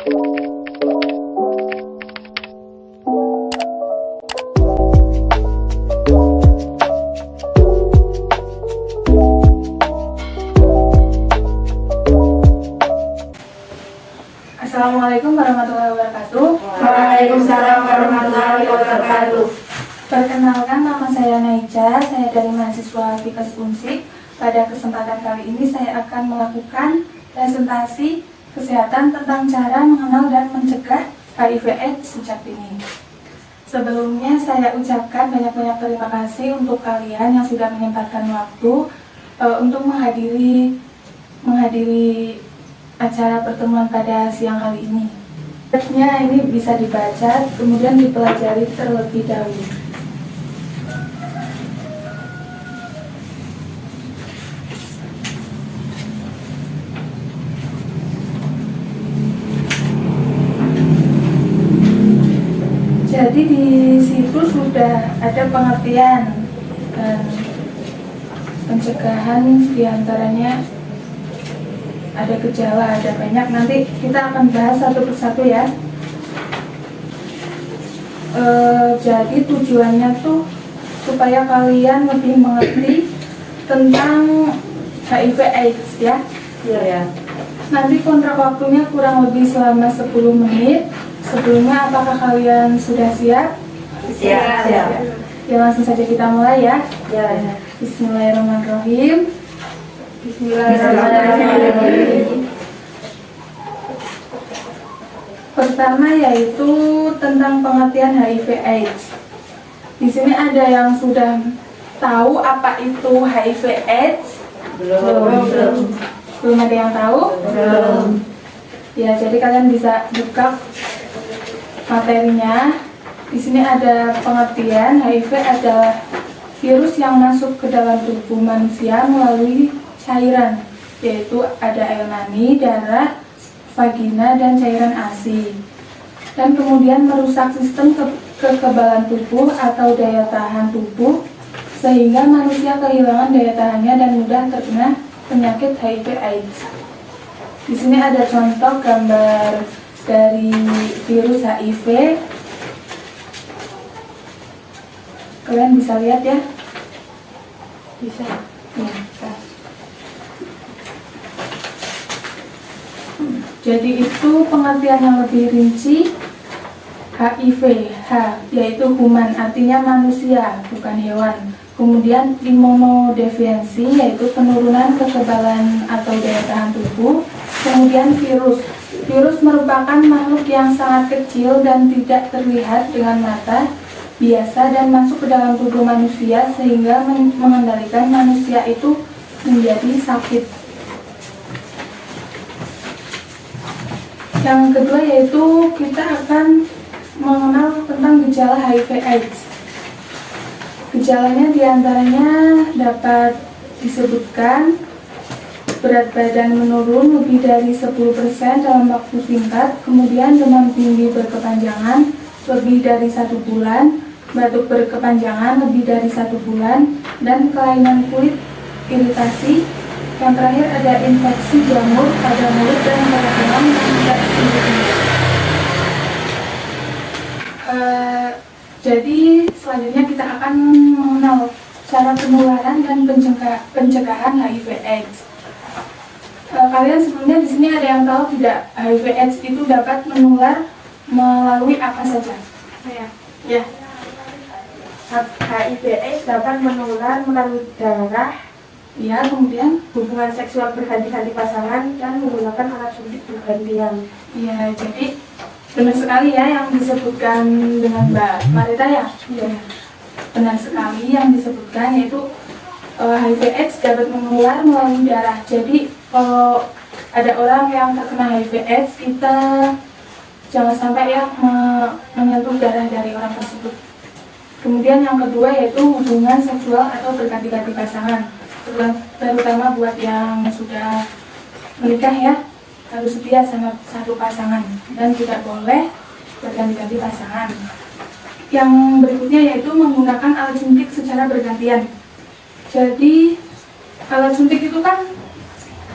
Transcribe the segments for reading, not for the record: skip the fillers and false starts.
Assalamualaikum warahmatullahi wabarakatuh. Waalaikumsalam warahmatullahi wabarakatuh. Perkenalkan, nama saya Naija, saya dari mahasiswa Fikes Unsik. Pada kesempatan kali ini saya akan melakukan presentasi kesehatan tentang cara mengenal dan mencegah HIV/AIDS sejak dini. Sebelumnya saya ucapkan banyak-banyak terima kasih untuk kalian yang sudah menyempatkan waktu untuk menghadiri acara pertemuan pada siang kali ini. Teksnya ini bisa dibaca, kemudian dipelajari terlebih dahulu. Jadi di situ sudah ada pengertian dan pencegahan, diantaranya ada gejala, ada banyak. Nanti kita akan bahas satu persatu ya. Jadi tujuannya tuh supaya kalian lebih mengerti tentang HIV/AIDS ya. Iya ya. Nanti kontrak waktunya kurang lebih selama 10 menit. Sebelumnya apakah kalian sudah siap? Siap. Ya, langsung saja kita mulai ya. Ya. Bismillahirrahmanirrahim. Bismillahirrahmanirrahim. Pertama yaitu tentang pengertian HIV/AIDS. Di sini ada yang sudah tahu apa itu HIV/AIDS? Belum ada yang tahu? Belum. Ya, jadi kalian bisa buka materinya. Di sini ada pengertian HIV adalah virus yang masuk ke dalam tubuh manusia melalui cairan, yaitu ada air mani, darah, vagina, dan cairan ASI, dan kemudian merusak sistem kekebalan tubuh atau daya tahan tubuh sehingga manusia kehilangan daya tahannya dan mudah terkena penyakit HIV/AIDS. Di sini ada contoh gambar dari virus HIV. Kalian bisa lihat ya? Bisa. Ya, bisa. Jadi itu pengertian yang lebih rinci. HIV, H, yaitu human, artinya manusia, bukan hewan. Kemudian imunodefiensi, yaitu penurunan kekebalan atau daya tahan tubuh. Kemudian virus. Virus merupakan makhluk yang sangat kecil dan tidak terlihat dengan mata biasa dan masuk ke dalam tubuh manusia sehingga mengendalikan manusia itu menjadi sakit. Yang kedua yaitu kita akan mengenal tentang gejala HIV/AIDS. Gejalanya diantaranya dapat disebutkan berat badan menurun lebih dari 10% dalam waktu singkat, kemudian demam tinggi berkepanjangan lebih dari 1 bulan, batuk berkepanjangan lebih dari 1 bulan, dan kelainan kulit, iritasi. Yang terakhir ada infeksi jamur pada mulut dan tenggorokan yang tidak sembuh. Jadi selanjutnya kita akan mengenal cara penularan dan pencegahan HIV/AIDS. Kalian sebelumnya di sini ada yang tahu tidak HIV/AIDS itu dapat menular melalui apa saja? Ya. HIV/AIDS dapat menular melalui darah, Ya, kemudian hubungan seksual berganti-ganti pasangan, dan menggunakan alat suntik bergantian. ya, jadi benar sekali ya yang disebutkan dengan Mbak Marita ya. Iya. Benar sekali yang disebutkan, yaitu HIV/AIDS dapat menular melalui darah. Jadi kalau ada orang yang terkena HIV/AIDS, kita jangan sampai ya menyentuh darah dari orang tersebut. Kemudian yang kedua yaitu hubungan seksual atau berganti-ganti pasangan, terutama buat yang sudah menikah ya, harus setia sama satu pasangan dan tidak boleh berganti-ganti pasangan. Yang berikutnya yaitu menggunakan alat suntik secara bergantian. Jadi alat suntik itu kan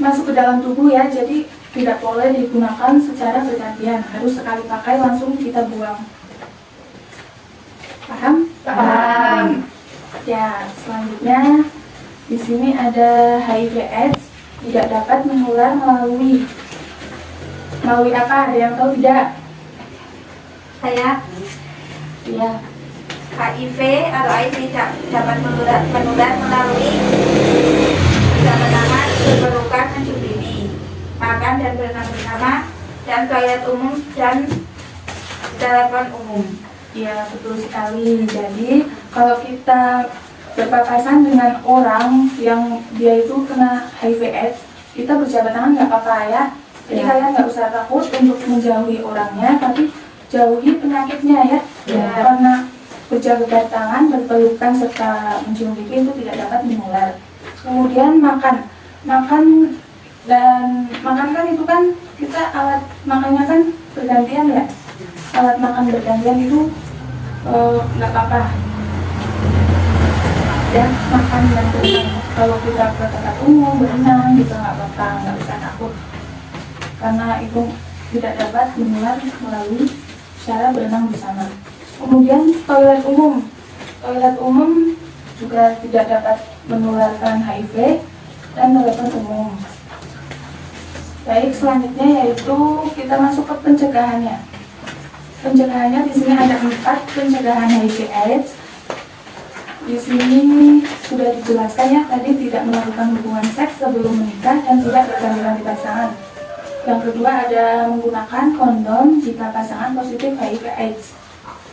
masuk ke dalam tubuh ya, jadi tidak boleh digunakan secara bergantian, harus sekali pakai langsung kita buang. Paham? Paham. Ya, selanjutnya di sini ada HIV/AIDS tidak dapat menular melalui apa? Ada yang tahu tidak? Saya Ya, HIV atau AIDS dapat menular melalui jabat tangan, berpelukan, mencubini, makan dan berenang bersama, dan toilet umum dan telepon umum. ya betul sekali. Jadi kalau kita berpapasan dengan orang yang dia itu kena HIV/AIDS, kita berjabat tangan nggak apa-apa ya. Jadi kalian nggak usah takut untuk menjauhi orangnya, tapi jauhi penyakitnya ya. Karena berjabat tangan, berpelukan serta mencium pipi itu tidak dapat menular. Kemudian makan kan itu kan kita alat makannya kan bergantian ya. Alat makan bergantian itu nggak apa-apa. Ya, makan dan berenang. Kalau kita ke tempat umum berenang gitu nggak apa-apa, nggak usah takut. Karena itu tidak dapat menular melalui cara berenang bersama. Kemudian toilet umum juga tidak dapat menularkan HIV dan telepon umum. Baik, selanjutnya yaitu kita masuk ke pencegahannya. Pencegahannya di sini ada 4 pencegahan HIV/AIDS. Di sini sudah dijelaskan ya, tadi tidak melakukan hubungan seks sebelum menikah dan tidak berganti-ganti pasangan. Yang kedua ada menggunakan kondom jika pasangan positif HIV/AIDS.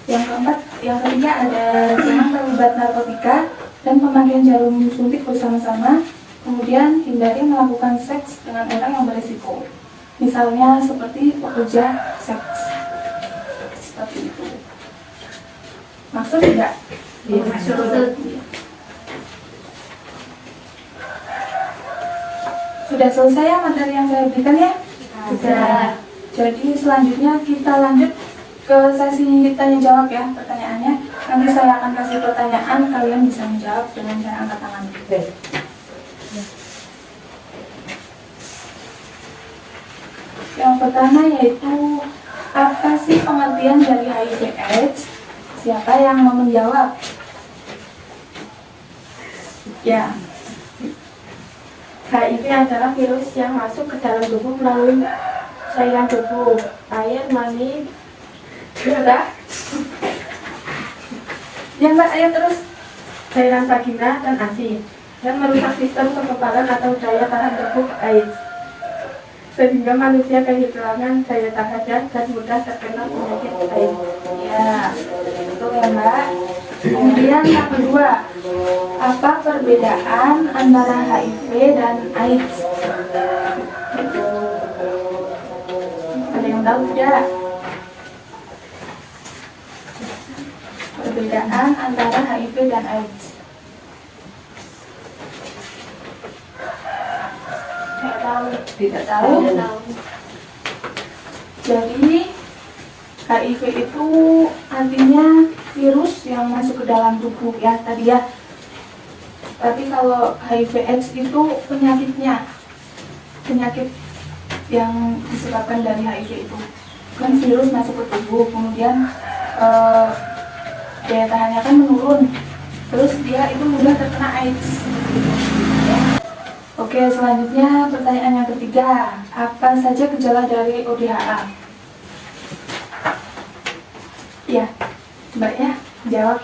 Yang ketiga ada jangan terlibat narkotika dan pemakaian jarum suntik bersama-sama. Kemudian hindari melakukan seks dengan orang yang berisiko. Misalnya seperti pekerja seks. Seperti itu. Maksud tidak? Iya, maksud. Sudah selesai ya materi yang saya berikan ya? Sudah. Jadi selanjutnya kita lanjut ke sesi tanya jawab ya, pertanyaannya. Nanti saya akan kasih pertanyaan, kalian bisa menjawab dengan cara angkat tangan. Yang pertama yaitu apa sih pengertian dari HIV/AIDS? Siapa yang mau menjawab? Ya. HIV adalah virus yang masuk ke dalam tubuh melalui cairan tubuh, air, mani, darah, Ya Mbak, ayo terus. cairan vagina, dan ASI, dan merusak sistem kekebalan atau daya tahan tubuh AIDS, sehingga manusia kehilangan daya tahan dan mudah terkena penyakit AIDS. Ya, betul ya Mbak. Kemudian yang kedua, apa perbedaan antara HIV dan AIDS? Ada yang tahu tidak? Perbedaan antara HIV dan AIDS. Tidak tahu. Jadi HIV itu artinya virus yang masuk ke dalam tubuh ya tadi ya. Tapi kalau HIV/AIDS itu penyakitnya, penyakit yang disebabkan dari HIV itu kan virus masuk ke tubuh, kemudian daya tahannya kan menurun, terus dia itu mudah terkena AIDS. Oke, selanjutnya pertanyaan yang ketiga, apa saja gejala dari ODHA? Ya, Mbak ya, jawab.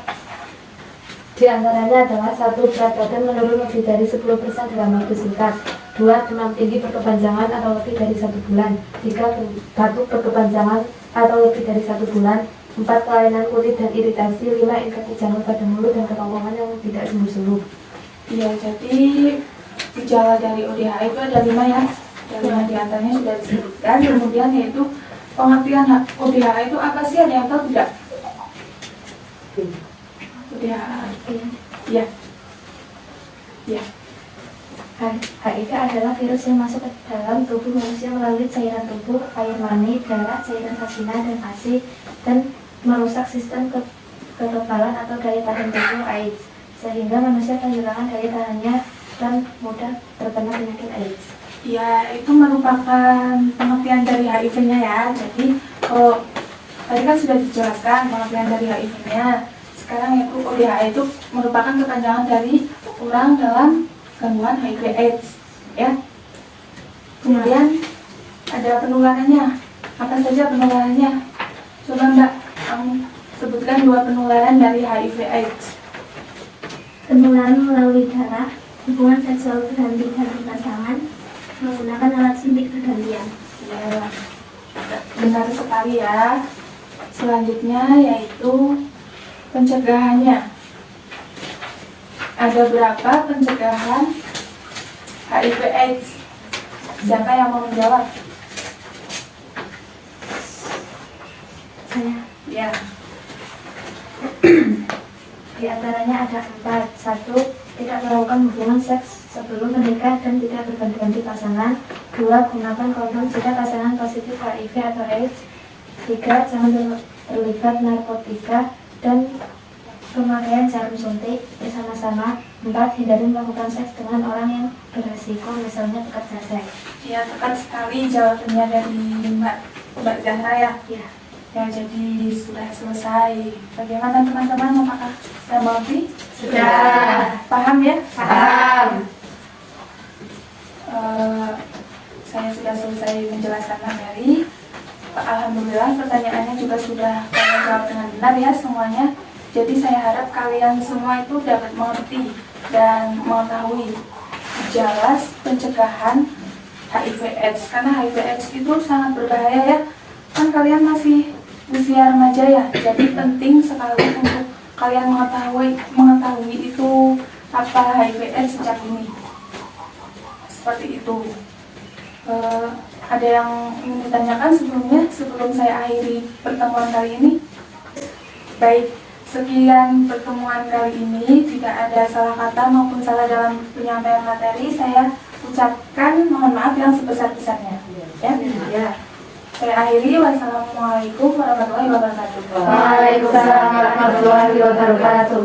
Di antaranya adalah 1. Berat badan menurun lebih dari 10% dalam waktu singkat. 2. Demam tinggi berkepanjangan atau lebih dari 1 bulan. 3. Batuk berkepanjangan atau lebih dari 1 bulan. 4. Kelainan kulit dan iritasi. 5. Infeksi jamur pada mulut dan kerongkongan yang tidak sembuh-sembuh. Ya, jadi gejala dari ODHA itu ada 5 ya. Ada 5 diantaranya sudah disebutkan. Kemudian yaitu pengertian ODHA itu apa sih? Ada yang tahu tidak? ODHA. Ya. Ya. HIV adalah virus yang masuk ke dalam tubuh manusia melalui cairan tubuh, air mani, darah, cairan vagina, dan ASI, dan merusak sistem kekebalan atau daya tahan tubuh AIDS, sehingga manusia kehilangan daya tahannya dan mudah terkena penyakit AIDS. Ya, itu merupakan pengertian dari HIV-nya ya. Jadi, tadi kan sudah dijelaskan pengertian dari HIV-nya. Sekarang itu ODHA itu merupakan kepanjangan dari orang dalam gangguan HIV/AIDS, ya. Kemudian ada penularannya. Apa saja penularannya? Coba Mbak, kamu sebutkan 2 penularan dari HIV/AIDS. Penularan melalui darah, hubungan seksual berganti dengan pasangan, menggunakan alat suntik bergantian. Ya, benar sekali ya. Selanjutnya yaitu pencegahannya. Ada berapa pencegahan HIV/AIDS? Siapa yang mau menjawab? Saya. Ya, Di antaranya ada 4. 1. Tidak melakukan hubungan seks sebelum menikah dan tidak berganti-ganti pasangan. 2. Gunakan kondom jika pasangan positif HIV atau AIDS. 3. Jangan terlibat narkotika dan pemakaian jarum suntik bersama-sama. 4. Hindari melakukan seks dengan orang yang beresiko, misalnya pekerja seks. ya tepat sekali jawabannya dari Mbak Zahra ya. Ya. Ya, jadi sudah selesai. Bagaimana teman-teman? Apakah sudah mengerti? Sudah. Paham ya? Paham. Saya sudah selesai menjelaskan materi. Alhamdulillah pertanyaannya juga sudah kalian jawab dengan benar ya semuanya. Jadi saya harap kalian semua itu dapat mengerti dan mengetahui gejala pencegahan HIV/AIDS, karena HIV/AIDS itu sangat berbahaya ya. Kan kalian masih usia remaja ya, jadi penting sekali untuk kalian mengetahui itu apa HIV/AIDS sejak dini. Seperti itu. Ada yang ingin ditanyakan sebelumnya, sebelum saya akhiri pertemuan kali ini? Baik, sekian pertemuan kali ini. Tidak ada salah kata maupun salah dalam penyampaian materi, saya ucapkan mohon maaf yang sebesar-besarnya. Ya. Saya akhiri. Wassalamualaikum warahmatullahi wabarakatuh. Waalaikumsalam warahmatullahi wabarakatuh.